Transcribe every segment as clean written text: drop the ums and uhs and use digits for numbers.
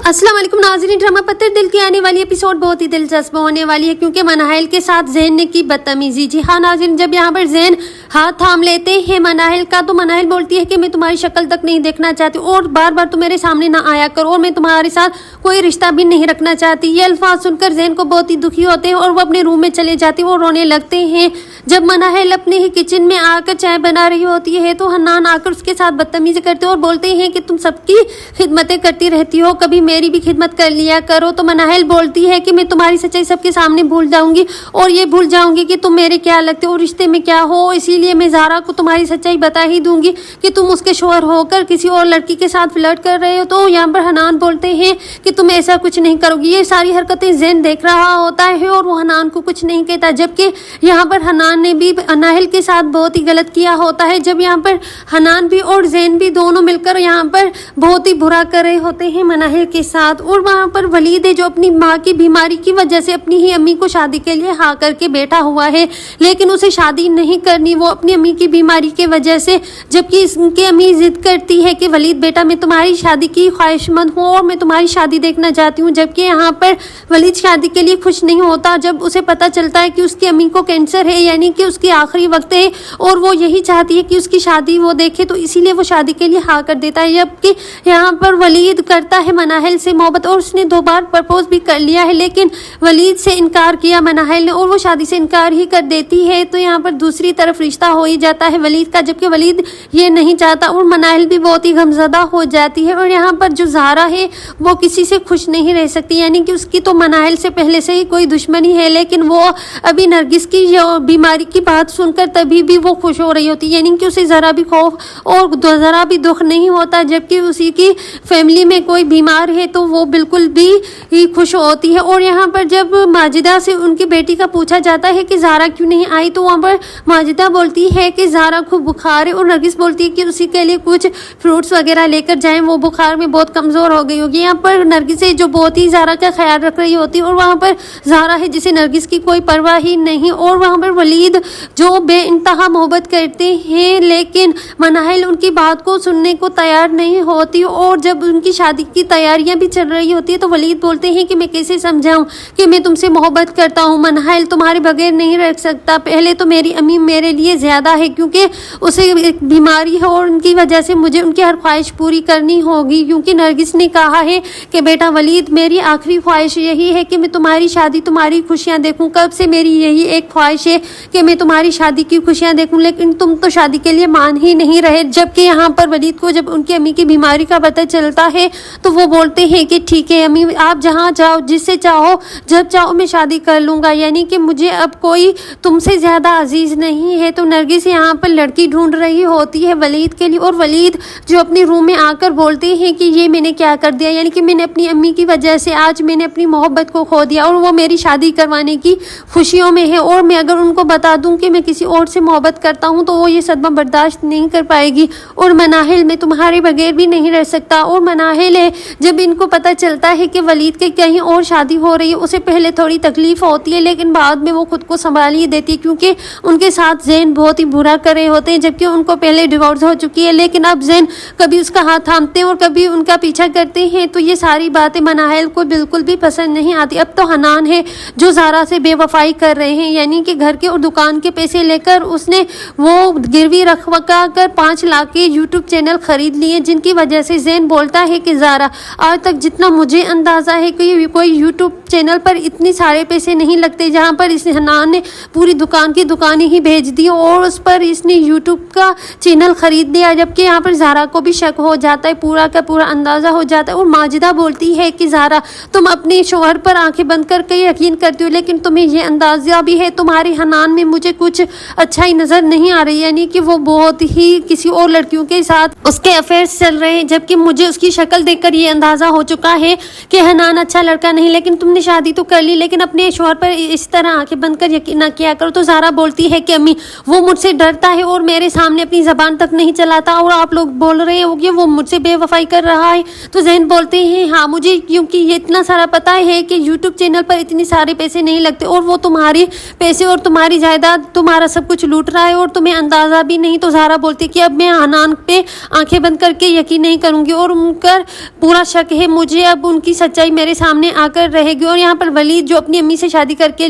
अस्सलाम वालेकुम नाज़रीन, ड्रामा पत्थर दिल की आने वाली एपिसोड बहुत ही दिलचस्प होने वाली है क्योंकि मनाहिल के साथ ज़ैन ने की बदतमीजी। जी हाँ नाज़रीन, जब यहाँ पर ज़ैन हाथ थाम लेते हैं मनाहिल का तो मनाहिल बोलती है कि मैं तुम्हारी शक्ल तक नहीं देखना चाहती और बार बार तुम मेरे सामने ना आया करो और मैं तुम्हारे साथ कोई रिश्ता भी नहीं रखना चाहती। ये अल्फाज सुनकर ज़ैन को बहुत ही दुखी होते हैं और वो अपने रूम में चले जाते हैं और रोने लगते हैं। जब मनाहिल अपने ही किचन में आकर चाय बना रही होती है तो हन्नान आकर उसके साथ बदतमीजी करते और बोलते हैं कि तुम सबकी खिदमतें करती रहती हो, कभी मेरी भी खिदमत कर लिया करो। तो मनाहिल बोलती है कि मैं तुम्हारी सच्चाई सबके सामने भूल जाऊंगी और ये भूल जाऊंगी कि तुम मेरे क्या लगते हो, रिश्ते में क्या हो, इसीलिए मैं ज़ारा को तुम्हारी सच्चाई बता ही दूंगी कि तुम उसके शोहर होकर किसी और लड़की के साथ फ्लर्ट कर रहे हो। तो यहाँ पर हन्नान बोलते हैं कि तुम ऐसा कुछ नहीं करोगी। ये सारी हरकतें ज़ैन देख रहा होता है और वो हन्नान को कुछ नहीं कहता, जबकि यहाँ पर हन्नान ने भी मनाहिल के साथ बहुत ही गलत किया होता है। जब यहाँ पर हन्नान भी और ज़ैन भी दोनों मिलकर यहाँ पर बहुत ही बुरा कर रहे होते हैं मनाहिल के साथ। और वहाँ पर वलीद है जो अपनी माँ की बीमारी की वजह से अपनी ही अम्मी को शादी के लिए हाँ करके बैठा हुआ है, लेकिन उसे शादी नहीं करनी वो अपनी अम्मी की बीमारी की वजह से, जबकि इसकी अम्मी जिद करती है कि वलीद बेटा मैं तुम्हारी शादी की ख्वाहिशमंद हूँ और मैं तुम्हारी शादी देखना चाहती हूँ। जबकि यहाँ पर वलीद शादी के लिए खुश नहीं होता जब उसे पता चलता है कि उसकी अम्मी को कैंसर है, यानी कि उसकी आखिरी वक्त है और वो यही चाहती है कि उसकी शादी वो देखे, तो इसीलिए वो शादी के लिए हाँ कर देता है। जबकि यहाँ पर वलीद करता है मनाहिल से मोहब्बत और उसने 2 बार प्रपोज भी कर लिया है, लेकिन वलीद से इनकार किया मनाहिल ने और वो शादी से इनकार ही कर देती है। तो यहाँ पर दूसरी तरफ रिश्ता हो ही जाता है वलीद का, जबकि वलीद ये नहीं चाहता और मनाहिल भी बहुत ही गमज़दा हो जाती है। और यहाँ पर जो ज़ारा है वो किसी से खुश नहीं रह सकती, यानी कि उसकी तो मनाहिल से पहले से ही कोई दुश्मनी है, लेकिन वो अभी नरगिस की बीमारी की बात सुनकर तभी भी वो खुश हो रही होती है, यानी कि उसे ज़रा भी खौफ और ज़रा भी दुख नहीं होता। जबकि उसी की फैमिली में कोई बीमार है तो वो बिल्कुल भी खुश होती है। और यहाँ पर जब माजिदा से उनकी बेटी का पूछा जाता है कि ज़ारा क्यों नहीं आई तो वहाँ पर माजिदा बोलती है कि ज़ारा को बुखार है और नरगिस बोलती है कि उसी के लिए कुछ फ्रूट्स वगैरह लेकर जाएं, वो बुखार में बहुत कमज़ोर हो गई होगी। यहाँ पर नरगिस है जो बहुत ही ज़ारा का ख्याल रख रही होती है और वहाँ पर ज़ारा है जिसे नरगिस की कोई परवाह ही नहीं। और वहाँ पर वलीद जो बेइंतहा मोहब्बत करते हैं लेकिन मनाहिल उनकी बात को सुनने को तैयार नहीं होती। और जब उनकी शादी की तैयारियां भी चल रही होती है तो वलीद बोलते हैं कि मैं कैसे समझाऊं कि मैं तुमसे मोहब्बत करता हूं, मनाहिल तुम्हारे बगैर नहीं रह सकता। पहले तो मेरी अम्मी मेरे लिए ज़्यादा है क्योंकि उसे एक बीमारी है और उनकी वजह से मुझे उनकी हर ख्वाहिश पूरी करनी होगी, क्योंकि नरगिस ने कहा है कि बेटा वलीद मेरी आखिरी ख्वाहिश यही है कि मैं तुम्हारी शादी तुम्हारी खुशियाँ देखूँ, कब से मेरी यही एक ख्वाहिश है कि मैं तुम्हारी शादी की खुशियाँ देखूँ, लेकिन तुम तो शादी के लिए मान ही नहीं रहे। जबकि यहाँ पर वलीद को जब उनकी अम्मी की बीमारी का पता चलता है तो वो बोलते हैं कि ठीक है अम्मी आप जहाँ जाओ जिससे चाहो जब चाहो मैं शादी कर लूँगा, यानी कि मुझे अब कोई तुमसे ज़्यादा अजीज़ नहीं है। तो नरगिस यहाँ पर लड़की ढूंढ रही होती है वलीद के लिए और वलीद जो अपने रूम में आकर बोलते हैं कि ये मैंने क्या कर दिया, यानी कि मैंने अपनी अम्मी की वजह से आज मैंने अपनी मोहब्बत को खो दिया और वो मेरी शादी करवाने की खुशियों में है और मैं अगर उनको बता दूँ कि मैं किसी और से मोहब्बत करता हूँ तो वो ये सदमा बर्दाश्त नहीं कर पाएगी और मनाहिल मैं तुम्हारे बगैर भी नहीं रह सकता। और मनाहिल है जब इनको पता चलता है कि वलीद के कहीं और शादी हो रही है उसे पहले थोड़ी तकलीफ होती है, लेकिन बाद में वो खुद को संभाल ही देती है क्योंकि उनके साथ ज़ैन बहुत ही बुरा कर रहे होते हैं, जबकि उनको पहले डिवोर्स हो चुकी है, लेकिन अब ज़ैन कभी उसका हाथ थामते हैं और कभी उनका पीछा करते हैं। तो ये सारी बातें मनाहिल को बिल्कुल भी पसंद नहीं आती। अब तो हन्नान है जो ज़ारा से बेवफाई कर रहे हैं, यानी कि घर के और दुकान के पैसे लेकर उसने वो गिरवी रखवा कर 5 लाख के यूट्यूब चैनल खरीद लिए, जिनकी वजह से ज़ैन बोलता है कि ज़ारा आज तक जितना मुझे अंदाज़ा है कि कोई यूट्यूब चैनल पर इतने सारे पैसे नहीं लगते जहां पर इस हन्नान ने पूरी दुकान की दुकानें ही भेज दी और उस पर इसने यूट्यूब का चैनल खरीद लिया। जबकि यहाँ पर ज़ारा को भी शक हो जाता है, पूरा का पूरा अंदाज़ा हो जाता है। और माजिदा बोलती है कि ज़ारा तुम अपने शोहर पर आंखें बंद करके यकीन करती हो, लेकिन तुम्हें ये अंदाज़ा भी है तुम्हारे हन्नान में मुझे कुछ अच्छा ही नज़र नहीं आ रही, यानी कि वो बहुत ही किसी और लड़कियों के साथ उसके अफेयर्स चल रहे हैं, जबकि मुझे उसकी शक्ल देखकर ये अंदाज़ा हो चुका है कि हन्नान अच्छा लड़का नहीं। लेकिन तुमने शादी तो कर ली, लेकिन अपने शोहर पर इस तरह आंखें बंद कर यकीन ना किया करो। तो ज़ारा बोलती है कि अम्मी वो मुझसे डरता है और मेरे सामने अपनी ज़बान तक नहीं चलाता और आप लोग बोल रहे हो कि वो मुझसे बेवफाई कर रहा है। तो ज़ैन बोलते हैं हाँ मुझे क्योंकि ये इतना सारा पता है कि यूट्यूब चैनल पर इतने सारे पैसे नहीं लगते और वो तुम्हारे पैसे और तुम्हारी जायदाद तुम्हारा सब कुछ लूट रहा है और तुम्हें अंदाज़ा भी नहीं। तो ज़ारा बोलती कि अब मैं हन्नान पे आंखें बंद करके यकीन नहीं करूँगी और उनका पूरा शक ہے مجھے اب ان کی سچائی میرے سامنے آ کر رہے گی. اور یہاں پر ولید جو اپنی امی سے شادی کر کے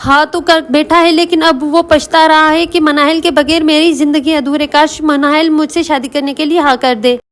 ہاں تو کر بیٹھا ہے لیکن اب وہ پچھتا رہا ہے کہ مناہل کے بغیر میری زندگی ادھورے. کاش مناہل مجھ سے شادی کرنے کے لیے ہاں کر دے.